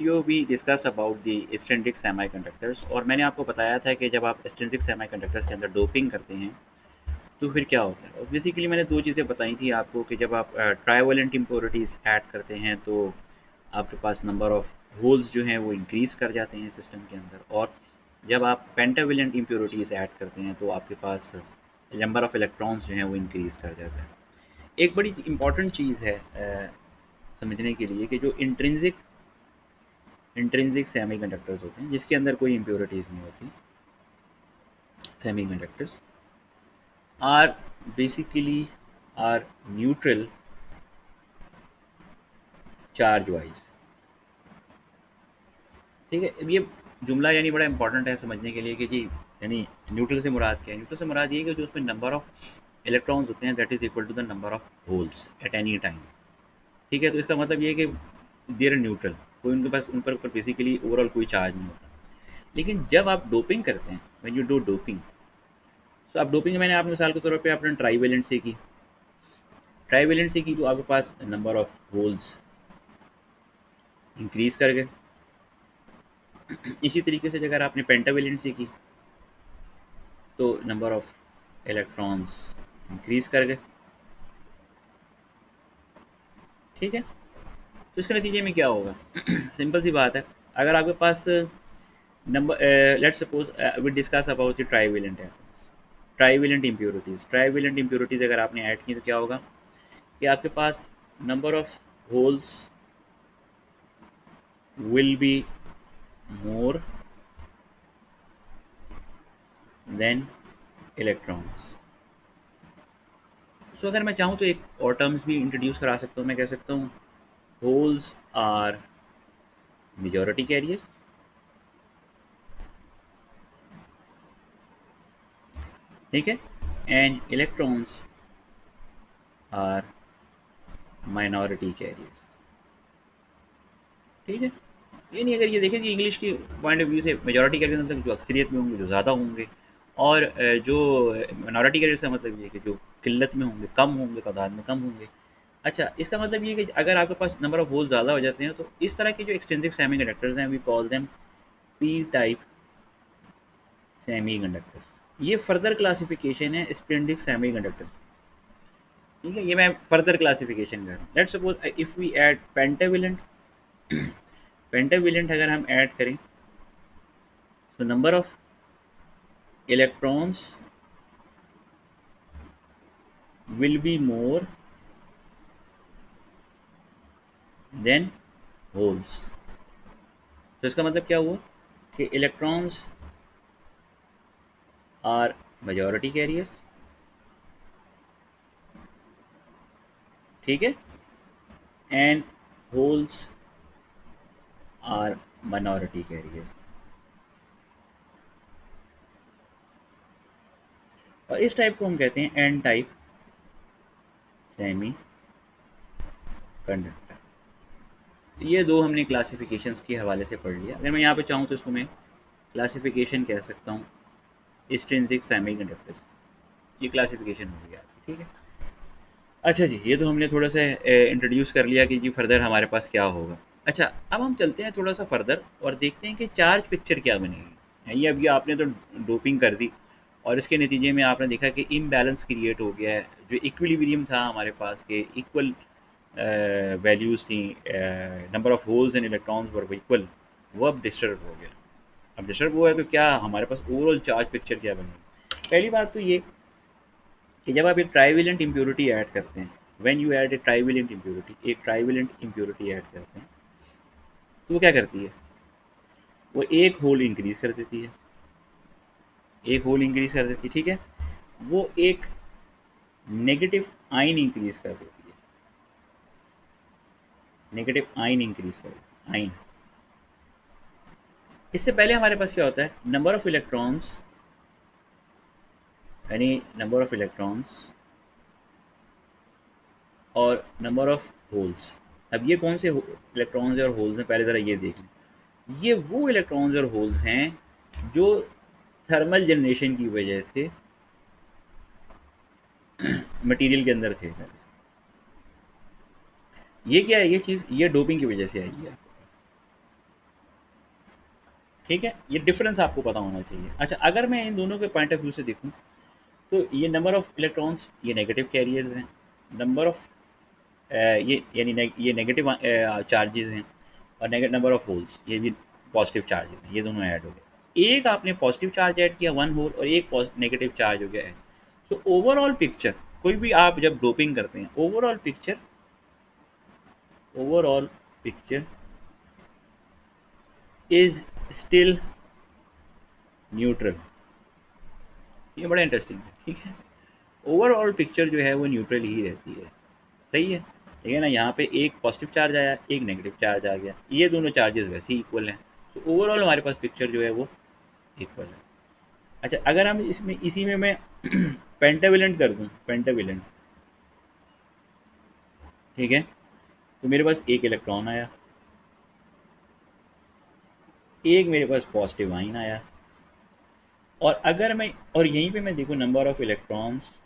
Video we discuss about the extrinsic semiconductors और मैंने आपको बताया था कि जब आप एक्सट्रिंसिक सेमीकंडक्टर्स के अंदर डोपिंग करते हैं तो फिर क्या होता है। और बेसिकली मैंने दो चीज़ें बताई थी आपको कि जब आप ट्राइवेलेंट इम्प्योरिटीज़ ऐड करते हैं तो आपके पास नंबर ऑफ़ होल्स जो हैं वो इंक्रीज़ कर जाते हैं सिस्टम के अंदर, और जब आप पेंटावेलेंट इम्प्योरिटीज़ ऐड करते हैं तो आपके पास नंबर ऑफ़ इलेक्ट्रॉन्स जो हैं वो इंक्रीज़ कर जाता है। एक बड़ी इंपॉर्टेंट चीज़ है समझने के लिए कि जो इंट्रिंसिक सेमीकंडक्टर्स होते हैं जिसके अंदर कोई इम्प्योरिटीज़ नहीं होती, semiconductors are basically are neutral charge wise. ठीक है, अब ये जुमला यानी बड़ा इंपॉर्टेंट है समझने के लिए कि जी यानी न्यूट्रल से मुराद क्या है। न्यूट्रल से मुराद ये है कि जो उसमें नंबर ऑफ इलेक्ट्रॉन्स होते हैं that is equal to the number of holes at any time. ठीक है, तो इसका मतलब ये है कि देर न्यूट्रल, कोई उनके पास उन पर ऊपर बेसिकली ओवरऑल कोई चार्ज नहीं होता। लेकिन जब आप डोपिंग करते हैं, व्हेन यू डू डोपिंग, तो आप डोपिंग मैंने आपने मिसाल के तौर पे आपने ट्राईवेलेंट से की, ट्राईवेलेंट से की तो आपके पास नंबर ऑफ होल्स इंक्रीज कर गए। इसी तरीके से अगर आपने पेंटावेलेंट से की तो नंबर ऑफ इलेक्ट्रॉन्स इंक्रीज कर गए। ठीक है, तो इसके नतीजे में क्या होगा? सिंपल सी बात है, अगर आपके पास number let's suppose we discuss about the trivalent atoms, trivalent impurities अगर आपने ऐड की तो क्या होगा कि आपके पास number of holes will be more than electrons. So अगर मैं चाहूँ तो एक और टर्म्स भी इंट्रोड्यूस करा सकता हूँ, मैं कह सकता हूँ होल्स आर मेजॉरिटी कैरियर्स। ठीक है, and electrons are minority carriers. ठीक है, ये नहीं, अगर ये देखें कि इंग्लिश की पॉइंट ऑफ व्यू से मेजॉरिटी कैरियर मतलब जो अक्सरियत में होंगे, जो ज़्यादा होंगे, और जो माइनॉरिटी कैरियर्स का मतलब ये है कि जो किल्लत में होंगे, कम होंगे, तादाद में कम होंगे। अच्छा, इसका मतलब ये है कि अगर आपके पास नंबर ऑफ होल ज़्यादा हो जाते हैं तो इस तरह के जो एक्सट्रिंसिक सेमीकंडक्टर्स हैं we call them P type semiconductors. ये फर्दर क्लासिफिकेशन है एक्सट्रिंसिक सेमीकंडक्टर्स। ठीक है, ये मैं फर्दर क्लासिफिकेशन कर रहा हूँ। Let's suppose if we add pentavalent, pentavalent अगर हम ऐड करें तो number of electrons will be more than holes। तो इसका मतलब क्या हुआ कि इलेक्ट्रॉन्स आर मेजॉरिटी कैरियर्स। ठीक है, and holes are minority carriers. और इस टाइप को हम कहते हैं एन टाइप सेमी कंडक्टर। ये दो हमने क्लासिफिकेशंस के हवाले से पढ़ लिया। अगर मैं यहाँ पे चाहूँ तो इसको मैं क्लासिफिकेशन कह सकता हूँ एक्सट्रिंसिक सेमी कंडक्टर्स। ये क्लासिफिकेशन हो गया। ठीक है, अच्छा जी, ये तो हमने थोड़ा सा इंट्रोड्यूस कर लिया कि जी फर्दर हमारे पास क्या होगा। अच्छा, अब हम चलते हैं थोड़ा सा फर्दर और देखते हैं कि चार्ज पिक्चर क्या बनेगी। ये अभी आपने तो डोपिंग कर दी और इसके नतीजे में आपने देखा कि इम्बैलेंस क्रिएट हो गया है। जो इक्विलिब्रियम था हमारे पास के इक्वल वैल्यूज़ थी, number of holes and electrons were equal, वो अब डिस्टर्ब हो गया। अब डिस्टर्ब हुआ है तो क्या हमारे पास ओवरऑल चार्ज पिक्चर क्या बनेगी? पहली बात तो ये कि जब आप एक ट्राईवेलेंट इम्प्योरिटी ऐड करते हैं, when you add a trivalent impurity, एक ट्राईवेलेंट इम्प्योरिटी ऐड करते हैं तो वो क्या करती है? वो एक होल इंक्रीज कर देती है, एक होल इंक्रीज कर देती है। ठीक है, वो एक नेगेटिव आइन इंक्रीज कर देती है, नेगेटिव आइन इंक्रीज कर देती है, आइन। इससे पहले हमारे पास क्या होता है? नंबर ऑफ इलेक्ट्रॉन्स, यानी नंबर ऑफ इलेक्ट्रॉन्स और नंबर ऑफ होल्स। अब ये कौन से इलेक्ट्रॉन्स और होल्स हैं, पहले ज़रा ये देख लें। ये वो इलेक्ट्रॉन्स और होल्स हैं जो थर्मल जनरेशन की वजह से मटेरियल के अंदर थे पहले से। ये क्या है? ये चीज़ ये डोपिंग की वजह से आई है आपके पास। ठीक है, ये डिफरेंस आपको पता होना चाहिए। अच्छा, अगर मैं इन दोनों के पॉइंट ऑफ व्यू से देखूँ तो ये नंबर ऑफ़ इलेक्ट्रॉन्स ये नेगेटिव कैरियर्स हैं, नंबर ऑफ़ ये यानी ये नेगेटिव चार्जेस हैं, और नंबर ऑफ़ होल्स ये भी पॉजिटिव चार्जेस हैं, ये दोनों ऐड हो गए। एक आपने पॉजिटिव चार्ज ऐड किया 1 होल, और एक नेगेटिव चार्ज हो गया है। तो ओवरऑल पिक्चर, कोई भी आप जब डोपिंग करते हैं, overall picture is still neutral. ये बड़ा इंटरेस्टिंग है, ठीक है। ओवरऑल पिक्चर जो है वो न्यूट्रल ही रहती है, सही है, ठीक है ना। यहाँ पे एक पॉजिटिव चार्ज आया, एक नेगेटिव चार्ज आ गया, ये दोनों चार्जेस वैसे ही इक्वल हैं, तो ओवरऑल हमारे पास पिक्चर जो है वो इक्वल है। अच्छा, अगर हम इसमें इसी में मैं पेंटावेलेंट कर दूँ, पेंटावेलेंट, ठीक है, तो मेरे पास एक इलेक्ट्रॉन आया, एक मेरे पास पॉजिटिव आइन आया, और अगर मैं और यहीं पे मैं देखूँ नंबर ऑफ़ इलेक्ट्रॉन्स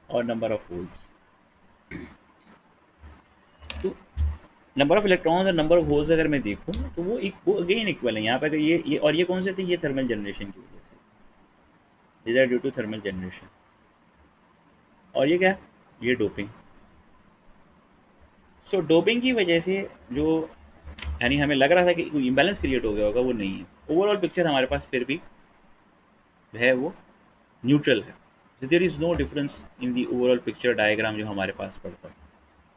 और नंबर ऑफ़ होल्स, तो नंबर ऑफ़ इलेक्ट्रॉन्स और नंबर ऑफ़ होल्स अगर मैं देखूँ तो वो अगेन इक्वल है। यहाँ पे अगर ये और ये कौन से थे, ये थर्मल जनरेशन की वजह से, these are due to thermal generation. और ये क्या, ये डोपिंग। सो डोपिंग की वजह से जो, यानी हमें लग रहा था कि कोई इम्बैलेंस क्रिएट हो गया होगा, वो नहीं है। ओवरऑल पिक्चर हमारे पास फिर भी है वो न्यूट्रल है। so there is no difference in the overall picture diagram जो हमारे पास पड़ता है।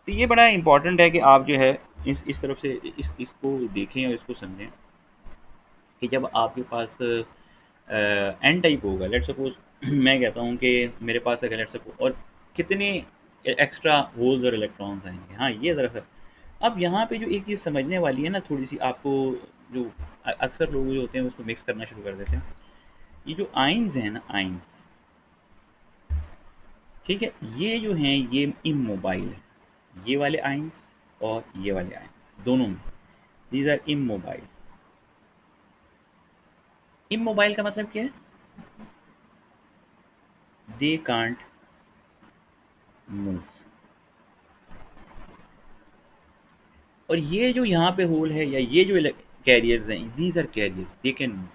तो ये बड़ा इंपॉर्टेंट है कि आप जो है इस तरफ से इसको देखें और इसको समझें कि जब आपके पास एन टाइप होगा, लेट सपोज मैं कहता हूँ कि मेरे पास अगर लेट सपोज और कितने एक्स्ट्रा होल्स और इलेक्ट्रॉन्स आएंगे। हाँ, ये ज़रा सा अब यहाँ पे जो एक चीज़ समझने वाली है ना, थोड़ी सी आपको, जो अक्सर लोग जो होते हैं उसको मिक्स करना शुरू कर देते हैं। ये जो आइंस हैं ना, आइंस, ठीक है, ये जो हैं ये इमोबाइल है, ये वाले आइंस और ये वाले आइंस दोनों में, दीज आर इमोबाइल। इमोबाइल का मतलब क्या है, दे कांट मूव। और ये जो यहाँ पे होल है या ये जो कैरियर्स हैं, these are carriers, they can move,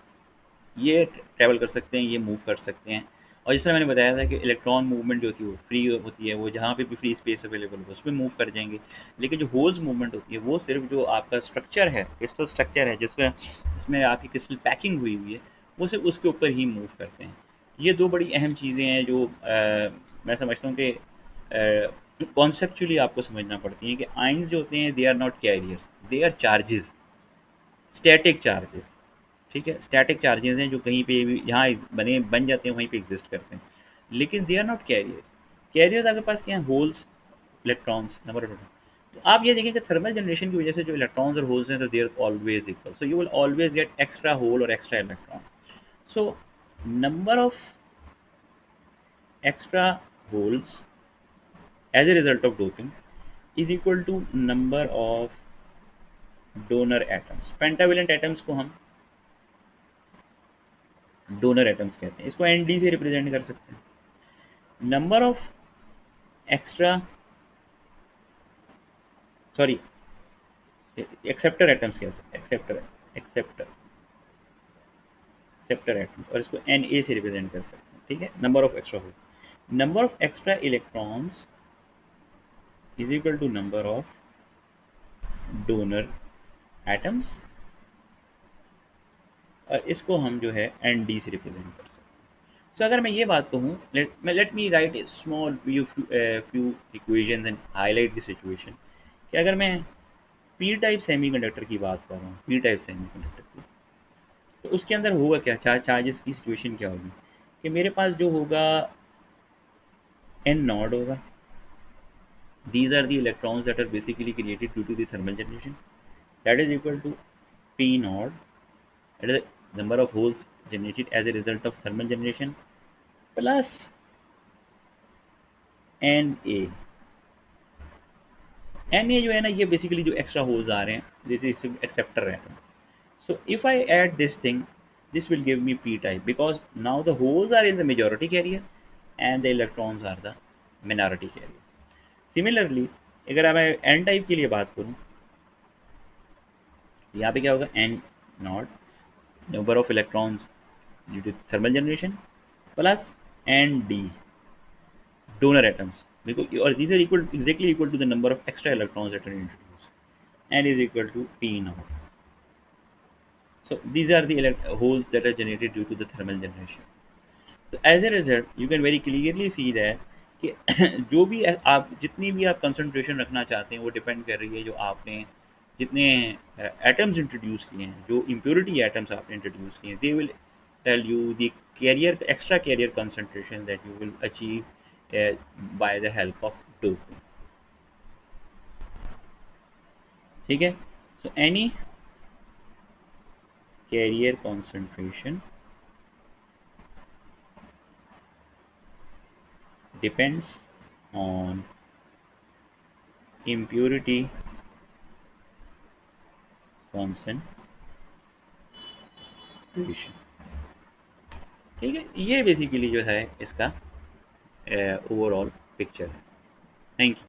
ये ट्रैवल कर सकते हैं, ये मूव कर सकते हैं। और जिस तरह मैंने बताया था कि इलेक्ट्रॉन मूवमेंट जो होती है वो फ्री होती है, वो जहाँ पे भी फ्री स्पेस अवेलेबल हो उसमें मूव कर जाएंगे। लेकिन जो होल्स मूवमेंट होती है वो सिर्फ जो आपका स्ट्रक्चर है, क्रिस्टल स्ट्रक्चर है जिसका इसमें आपकी क्रिस्टल पैकिंग हुई हुई है, वो सिर्फ उसके ऊपर ही मूव करते हैं। ये दो बड़ी अहम चीज़ें हैं जो मैं समझता हूँ कि कॉन्सेप्चुअली आपको समझना पड़ती हैं कि आइंस जो होते हैं they are not carriers, they are charges, static charges. ठीक है, स्टैटिक चार्जेस हैं जो कहीं पे भी यहाँ बन जाते हैं, वहीं पे एग्जिस्ट करते हैं, लेकिन they are not carriers. Carriers आपके पास क्या है, होल्स, इलेक्ट्रॉन्स, नंबर ऑफ। तो आप ये देखें कि थर्मल जनरेशन की वजह से जो इलेक्ट्रॉन्स और होल्स हैं तो they are always equal, so you will always get extra hole और extra electron. So number of extra holes as a result of doping is equal to number of donor atoms। Pentavalent atoms को हम donor atoms कहते हैं, इसको ND से represent कर सकते हैं। Number of extra, sorry, acceptor atoms कह सकते हैं, एक्सेप्टर एक्सेप्टर एटम्स, और इसको एन ए से रिप्रेजेंट कर सकते हैं। ठीक है, number of extra hole, number of extra electrons is equal to number of donor atoms, और इसको हम जो है एन डी से रिप्रेजेंट कर सकते हैं। सो अगर मैं ये बात कहूँ, let me right A small few equations and highlight the situation, कि अगर मैं पी टाइप सेमीकंडक्टर की बात कर रहा हूँ, पी टाइप सेमीकंडक्टर की, तो उसके अंदर होगा क्या, चार्जेस की सिचुएशन क्या होगी, कि मेरे पास जो होगा एन नॉड होगा, these are the electrons that are basically created due to the thermal generation, that is equal to P naught, that is the number of holes generated as a result of thermal generation, plus N A. N A जो है ना, ये basically जो extra holes आ रहे हैं, this is acceptor atoms. So if I add this thing, this will give me p type because now the holes are in the majority carrier and the electrons are the minority carrier। Similarly, अगर मैं n type के लिए बात करूँ, यहाँ पे क्या होगा, n not number of electrons due to thermal generation plus ND donor atoms, because or these are equal exactly equal to the number of extra electrons that are introduced, and is equal to P naught. So these are the holes that are generated due to the thermal generation. So as a result you can very clearly see that कि जो भी आप जितनी भी आप concentration रखना चाहते हैं वो डिपेंड कर रही है जो आपने जितने एटम्स इंट्रोड्यूस किए हैं, जो इम्प्योरिटी एटम्स आपने इंट्रोड्यूस किए हैं, they will tell you the carrier extra carrier concentration that you will achieve by the help of doping. ठीक है. So any carrier concentration depends on impurity concentration. ठीक है, ये बेसिकली जो है इसका ओवरऑल पिक्चर है. Thank you.